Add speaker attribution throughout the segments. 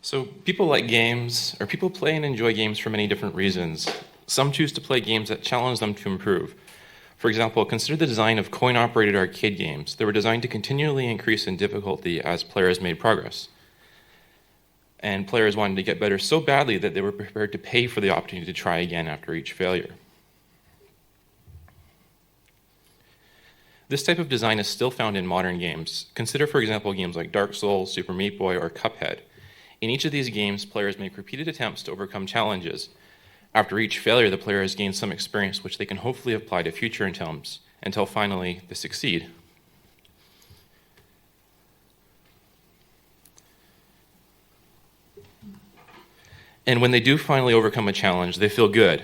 Speaker 1: So people like games, or people play and enjoy games for many different reasons. Some choose to play games that challenge them to improve. For example, consider the design of coin-operated arcade games. They were designed to continually increase in difficulty as players made progress. And players wanted to get better so badly that they were prepared to pay for the opportunity to try again after each failure. This type of design is still found in modern games. Consider, for example, games like Dark Souls, Super Meat Boy, or Cuphead. In each of these games, players make repeated attempts to overcome challenges. After each failure, the player has gained some experience which they can hopefully apply to future attempts until finally they succeed. And when they do finally overcome a challenge, they feel good.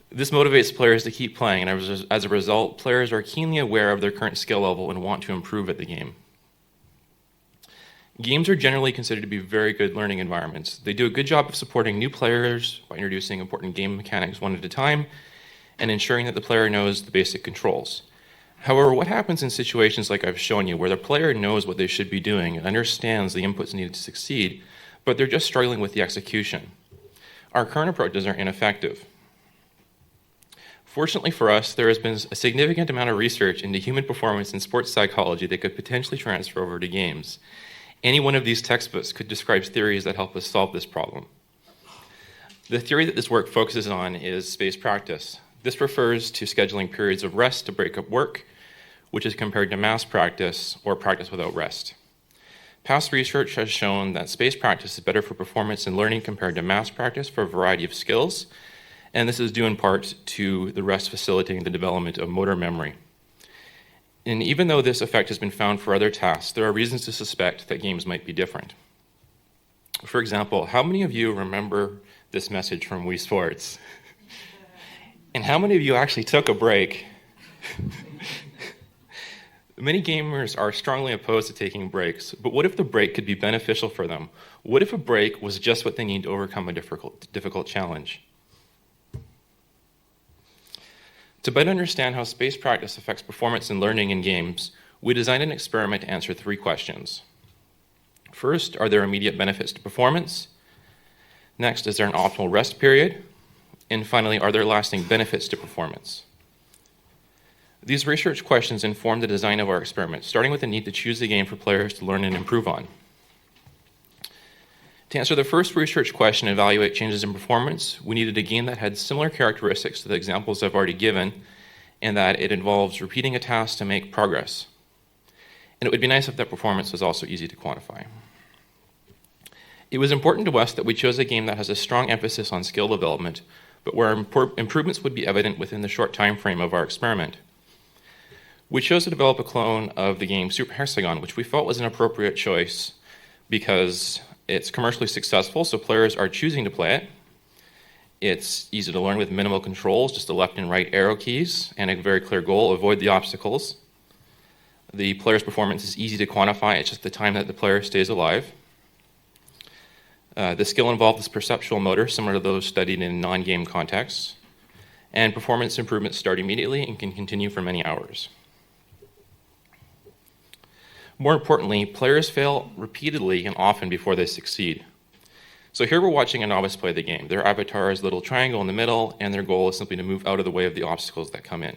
Speaker 1: This motivates players to keep playing, and as a result, players are keenly aware of their current skill level and want to improve at the game. Games are generally considered to be very good learning environments. They do a good job of supporting new players by introducing important game mechanics one at a time and ensuring that the player knows the basic controls. However, what happens in situations like I've shown you, where the player knows what they should be doing and understands the inputs needed to succeed, but they're just struggling with the execution? Our current approaches are ineffective. Fortunately for us, there has been a significant amount of research into human performance in sports psychology that could potentially transfer over to games. Any one of these textbooks could describe theories that help us solve this problem. The theory that this work focuses on is spaced practice. This refers to scheduling periods of rest to break up work, which is compared to mass practice or practice without rest. Past research has shown that spaced practice is better for performance and learning compared to mass practice for a variety of skills, and this is due in part to the rest facilitating the development of motor memory. And even though this effect has been found for other tasks, there are reasons to suspect that games might be different. For example, how many of you remember this message from Wii Sports? And how many of you actually took a break? Many gamers are strongly opposed to taking breaks, but what if the break could be beneficial for them? What if a break was just what they need to overcome a difficult challenge? To better understand how spaced practice affects performance and learning in games, we designed an experiment to answer 3 questions. First, are there immediate benefits to performance? Next, is there an optimal rest period? And finally, are there lasting benefits to performance? These research questions inform the design of our experiment, starting with the need to choose a game for players to learn and improve on. To answer the first research question and evaluate changes in performance, we needed a game that had similar characteristics to the examples I've already given, and that it involves repeating a task to make progress. And it would be nice if that performance was also easy to quantify. It was important to us that we chose a game that has a strong emphasis on skill development, but where improvements would be evident within the short time frame of our experiment. We chose to develop a clone of the game Super Hexagon, which we felt was an appropriate choice because it's commercially successful, so players are choosing to play it. It's easy to learn with minimal controls, just the left and right arrow keys, and a very clear goal: avoid the obstacles. The player's performance is easy to quantify, it's just the time that the player stays alive. The skill involved is perceptual-motor, similar to those studied in non-game contexts. And performance improvements start immediately and can continue for many hours. More importantly, players fail repeatedly and often before they succeed. So here we're watching a novice play the game. Their avatar is a little triangle in the middle, and their goal is simply to move out of the way of the obstacles that come in.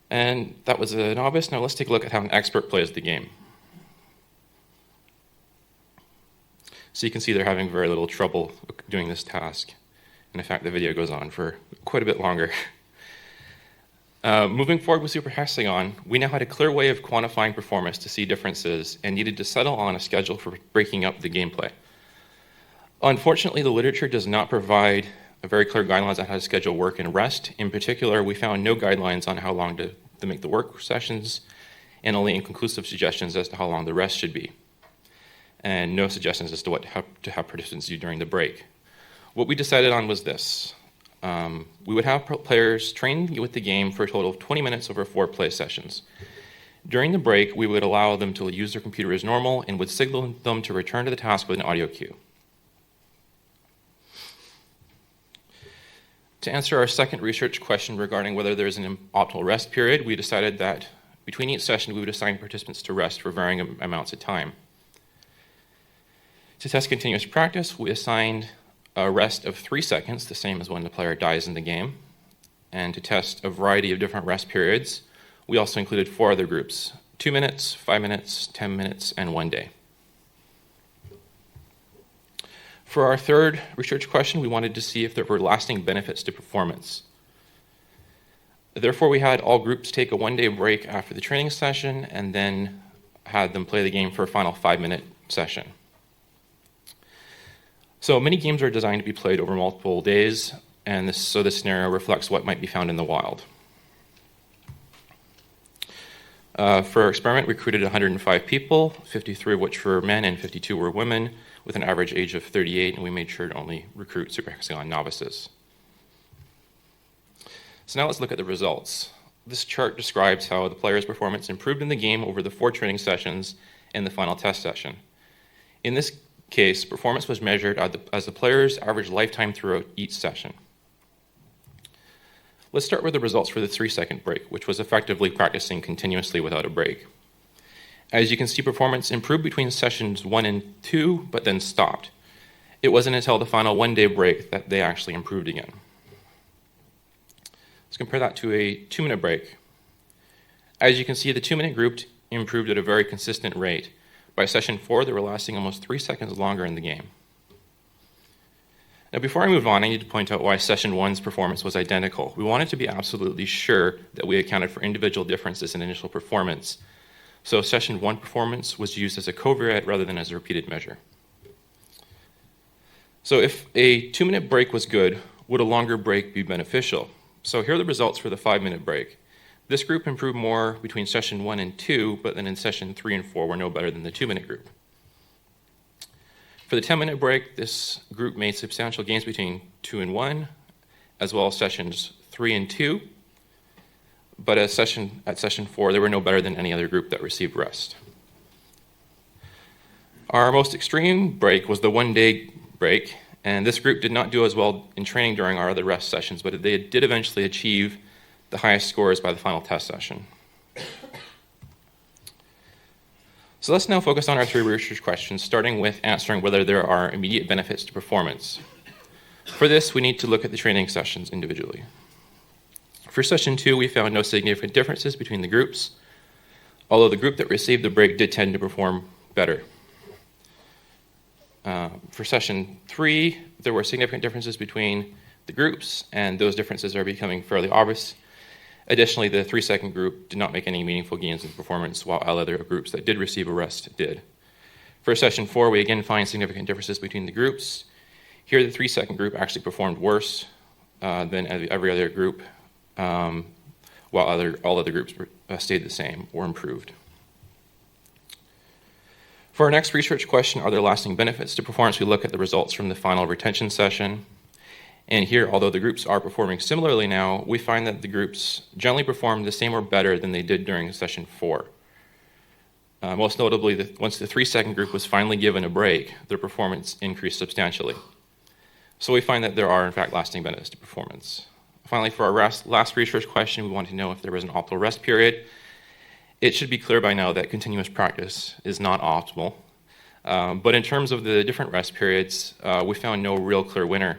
Speaker 1: And that was a novice. Now let's take a look at how an expert plays the game. So you can see they're having very little trouble doing this task. And in fact, the video goes on for quite a bit longer. Moving forward with Super Hexagon, we now had a clear way of quantifying performance to see differences and needed to settle on a schedule for breaking up the gameplay. Unfortunately, the literature does not provide a very clear guidelines on how to schedule work and rest. In particular, we found no guidelines on how long to make the work sessions, and only inconclusive suggestions as to how long the rest should be, and no suggestions as to what to have participants do during the break. What we decided on was this. We would have players train with the game for a total of 20 minutes over 4 play sessions. During the break, we would allow them to use their computer as normal and would signal them to return to the task with an audio cue. To answer our second research question regarding whether there's an optimal rest period, we decided that Between each session, we would assign participants to rest for varying amounts of time. To test continuous practice, we assigned a rest of 3 seconds, the same as when the player dies in the game. And to test a variety of different rest periods, we also included 4 other groups: 2 minutes, 5 minutes, 10 minutes, and 1 day. For our third research question, we wanted to see if there were lasting benefits to performance. Therefore, we had all groups take a 1-day break after the training session and then had them play the game for a final 5-minute session. So many games are designed to be played over multiple days, and this scenario reflects what might be found in the wild. For our experiment, we recruited 105 people, 53 of which were men and 52 were women, with an average age of 38, and we made sure to only recruit Super Hexagon novices. So now let's look at the results. This chart describes how the player's performance improved in the game over the 4 training sessions and the final test session. In this case, performance was measured as the player's average lifetime throughout each session. Let's start with the results for the 3-second break, which was effectively practicing continuously without a break. As you can see, performance improved between sessions 1 and 2, but then stopped. It wasn't until the final 1-day break that they actually improved again. Let's compare that to a 2-minute break. As you can see, the 2-minute group improved at a very consistent rate. By session 4, they were lasting almost 3 seconds longer in the game. Now, before I move on, I need to point out why session 1's performance was identical. We wanted to be absolutely sure that we accounted for individual differences in initial performance. So session 1 performance was used as a covariate rather than as a repeated measure. So if a 2-minute break was good, would a longer break be beneficial? So here are the results for the 5-minute break. This group improved more between session 1 and 2, but then in session 3 and 4 were no better than the 2-minute group. For the 10-minute break, this group made substantial gains between 2 and 1, as well as sessions 3 and 2. But at session 4, they were no better than any other group that received rest. Our most extreme break was the 1-day break, and this group did not do as well in training during our other rest sessions, but they did eventually achieve the highest scores by the final test session. So let's now focus on our 3 research questions, starting with answering whether there are immediate benefits to performance. For this, we need to look at the training sessions individually. For session 2, we found no significant differences between the groups, although the group that received the break did tend to perform better. For session 3, there were significant differences between the groups, and those differences are becoming fairly obvious. Additionally, the 3-second group did not make any meaningful gains in performance, while all other groups that did receive a rest did. For session 4, we again find significant differences between the groups. Here, the 3-second group actually performed worse than every other group, while all other groups stayed the same or improved. For our next research question, are there lasting benefits to performance? We look at the results from the final retention session. And here, although the groups are performing similarly now, we find that the groups generally perform the same or better than they did during session 4. Most notably, once the 3-second group was finally given a break, their performance increased substantially. So we find that there are, in fact, lasting benefits to performance. Finally, for our last research question, we want to know if there was an optimal rest period. It should be clear by now that continuous practice is not optimal. But in terms of the different rest periods, we found no real clear winner.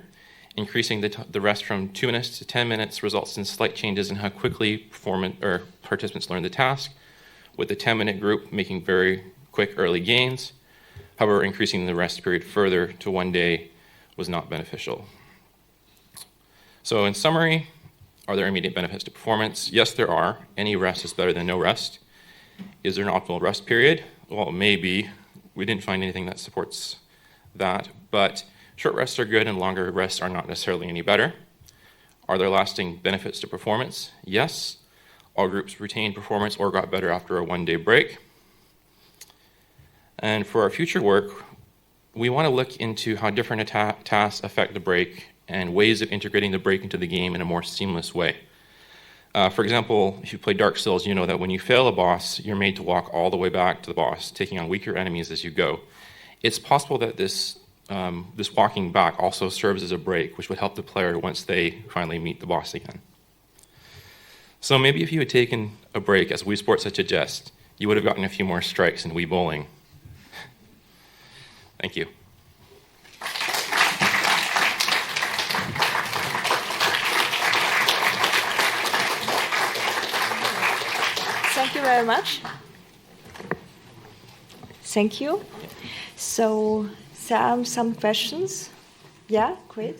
Speaker 1: Increasing the rest from 2 minutes to 10 minutes results in slight changes in how quickly participants learn the task, with the 10-minute group making very quick early gains. However, increasing the rest period further to 1 day was not beneficial. So in summary, are there immediate benefits to performance? Yes, there are. Any rest is better than no rest. Is there an optimal rest period? Well, maybe. We didn't find anything that supports that, but short rests are good and longer rests are not necessarily any better. Are there lasting benefits to performance? Yes. All groups retained performance or got better after a 1-day break. And for our future work, we want to look into how different tasks affect the break and ways of integrating the break into the game in a more seamless way. For example, if you play Dark Souls, you know that when you fail a boss, you're made to walk all the way back to the boss, taking on weaker enemies as you go. It's possible that this walking back also serves as a break, which would help the player once they finally meet the boss again. So maybe if you had taken a break as Wii Sports suggests, you would have gotten a few more strikes in Wii Bowling. Thank you.
Speaker 2: Thank you very much. Thank you. So, some questions? Yeah, great.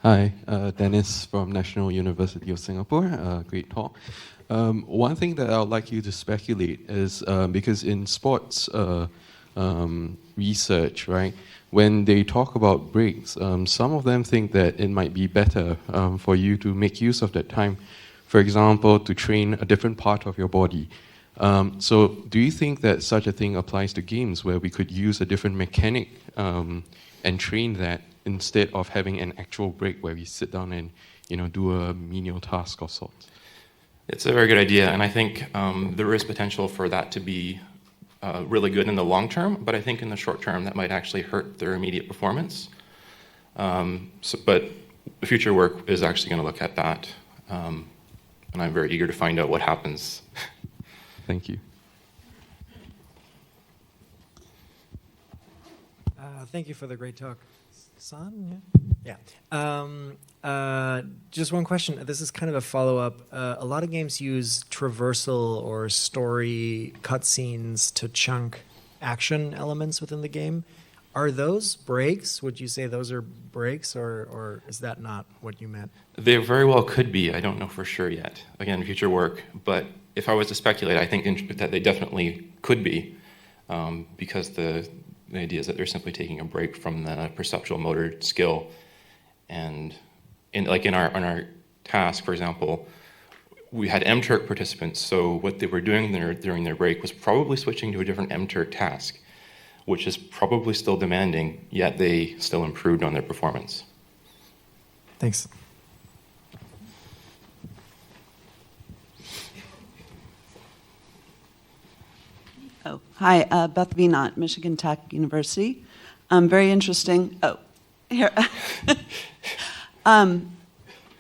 Speaker 3: Hi, Dennis from National University of Singapore. Great talk. One thing that I would like you to speculate is because in sports research, right, when they talk about breaks, some of them think that it might be better for you to make use of that time, for example, to train a different part of your body. So do you think that such a thing applies to games where we could use a different mechanic and train that instead of having an actual break where we sit down and do a menial task of sorts?
Speaker 1: It's a very good idea, and I think there is potential for that to be really good in the long term, but I think in the short term that might actually hurt their immediate performance. But the future work is actually going to look at that, and I'm very eager to find out what happens.
Speaker 3: Thank you.
Speaker 4: Thank you for the great talk. Son? Yeah. Just one question. This is kind of a follow-up. A lot of games use traversal or story cutscenes to chunk action elements within the game. Are those breaks? Would you say those are breaks, or is that not what you meant?
Speaker 1: They very well could be. I don't know for sure yet. Again, future work. But if I was to speculate, I think that they definitely could be, because the idea is that they're simply taking a break from the perceptual-motor skill. And in our task, for example, we had MTurk participants, so what they were doing during their break was probably switching to a different MTurk task, which is probably still demanding, yet they still improved on their performance.
Speaker 4: Thanks.
Speaker 5: Oh, hi, Beth Vienot, Michigan Tech University. Very interesting. Oh, here.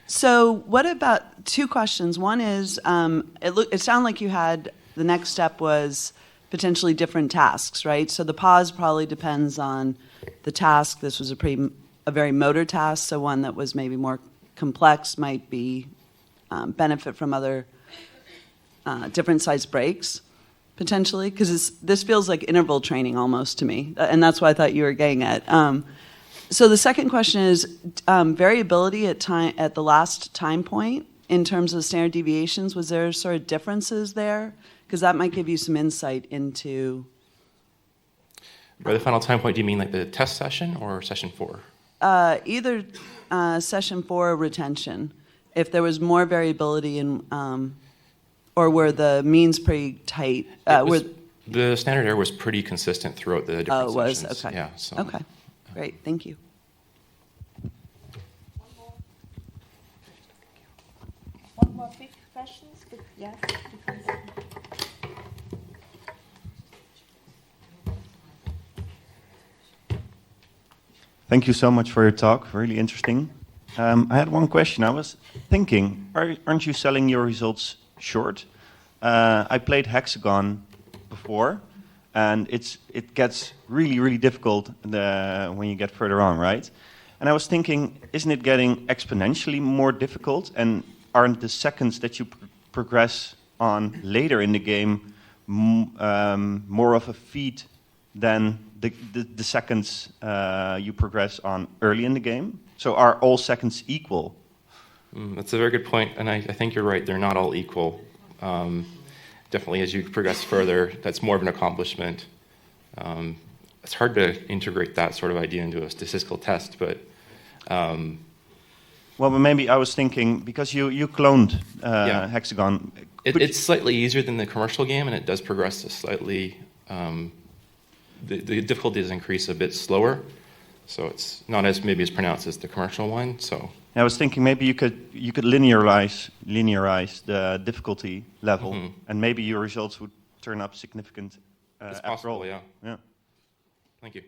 Speaker 5: So what about, two questions. One is, it sounded like you had, the next step was potentially different tasks, right? So the pause probably depends on the task. This was a very motor task, so one that was maybe more complex might be benefit from other different size breaks. Potentially, because this feels like interval training almost to me, and that's what I thought you were getting at. So the second question is variability at the last time point in terms of standard deviations. Was there sort of differences there? Because that might give you some insight into.
Speaker 1: By the final time point, do you mean like the test session or session 4?
Speaker 5: Either session 4 or retention. If there was more variability in. Or were the means pretty tight?
Speaker 1: The standard error was pretty consistent throughout the different sessions.
Speaker 5: Oh, it was? Okay.
Speaker 1: Yeah. So,
Speaker 5: okay, great, thank you.
Speaker 2: One more quick question? Yeah.
Speaker 6: Thank you so much for your talk, really interesting. I had one question. I was thinking, aren't you selling your results short? I played Hexagon before, and it gets really, really difficult when you get further on, right? And I was thinking, isn't it getting exponentially more difficult? And aren't the seconds that you progress on later in the game more of a feat than the seconds you progress on early in the game? So are all seconds equal?
Speaker 1: That's a very good point, and I think you're right. They're not all equal. Definitely, as you progress further, that's more of an accomplishment. It's hard to integrate that sort of idea into a statistical test, but.
Speaker 6: Well, but maybe I was thinking, because you cloned Hexagon.
Speaker 1: It's slightly easier than the commercial game, and it does progress slightly. The difficulty is increased a bit slower, so it's not as maybe as pronounced as the commercial one. So.
Speaker 6: I was thinking maybe you could linearize the difficulty level, and maybe your results would turn up significant.
Speaker 1: It's possible, yeah.
Speaker 6: Yeah.
Speaker 1: Thank you.